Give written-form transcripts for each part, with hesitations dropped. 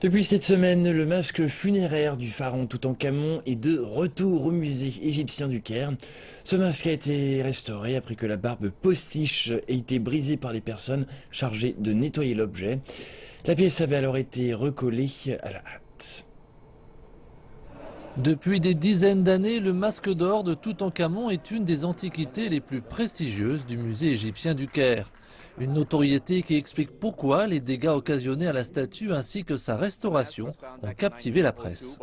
Depuis cette semaine, le masque funéraire du pharaon Toutankhamon est de retour au musée égyptien du Caire. Ce masque a été restauré après que la barbe postiche ait été brisée par les personnes chargées de nettoyer l'objet. La pièce avait alors été recollée à la hâte. Depuis des dizaines d'années, le masque d'or de Toutankhamon est une des antiquités les plus prestigieuses du musée égyptien du Caire. Une notoriété qui explique pourquoi les dégâts occasionnés à la statue ainsi que sa restauration ont captivé la presse.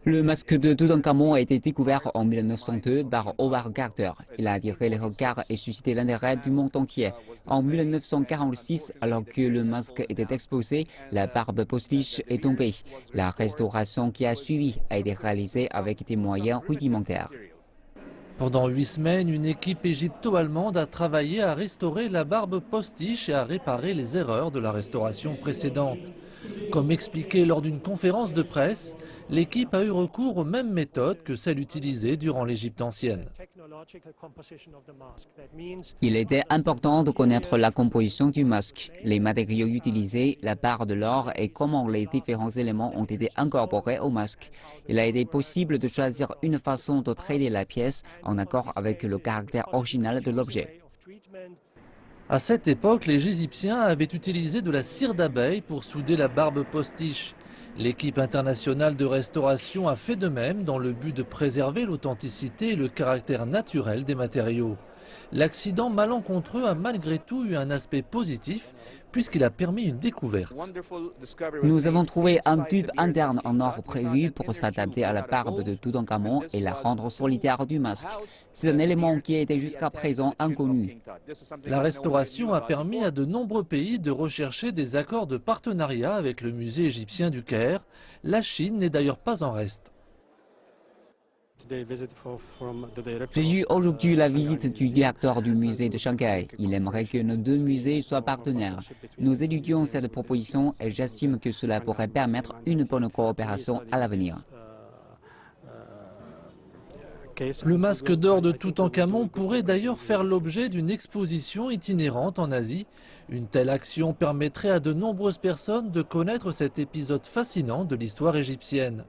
Le masque de Toutankhamon a été découvert en 1902 par Howard Carter. Il a attiré les regards et suscité l'intérêt du monde entier. En 1946, alors que le masque était exposé, la barbe postiche est tombée. La restauration qui a suivi a été réalisée avec des moyens rudimentaires. Pendant 8 semaines, une équipe égypto-allemande a travaillé à restaurer la barbe postiche et à réparer les erreurs de la restauration précédente. Comme expliqué lors d'une conférence de presse, l'équipe a eu recours aux mêmes méthodes que celles utilisées durant l'Égypte ancienne. Il était important de connaître la composition du masque, les matériaux utilisés, la part de l'or et comment les différents éléments ont été incorporés au masque. Il a été possible de choisir une façon de traiter la pièce en accord avec le caractère original de l'objet. À cette époque, les Égyptiens avaient utilisé de la cire d'abeille pour souder la barbe postiche. L'équipe internationale de restauration a fait de même dans le but de préserver l'authenticité et le caractère naturel des matériaux. L'accident malencontreux a malgré tout eu un aspect positif puisqu'il a permis une découverte. Nous avons trouvé un tube interne en or prévu pour s'adapter à la barbe de Toutankhamon et la rendre solitaire du masque. C'est un élément qui était jusqu'à présent inconnu. La restauration a permis à de nombreux pays de rechercher des accords de partenariat avec le musée égyptien du Caire. La Chine n'est d'ailleurs pas en reste. J'ai eu aujourd'hui la visite du directeur du musée de Shanghai. Il aimerait que nos deux musées soient partenaires. Nous étudions cette proposition et j'estime que cela pourrait permettre une bonne coopération à l'avenir. Le masque d'or de Toutankhamon pourrait d'ailleurs faire l'objet d'une exposition itinérante en Asie. Une telle action permettrait à de nombreuses personnes de connaître cet épisode fascinant de l'histoire égyptienne.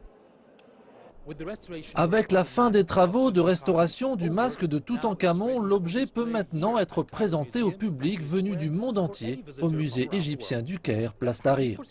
Avec la fin des travaux de restauration du masque de Toutankhamon, l'objet peut maintenant être présenté au public venu du monde entier au musée égyptien du Caire, place Tahrir.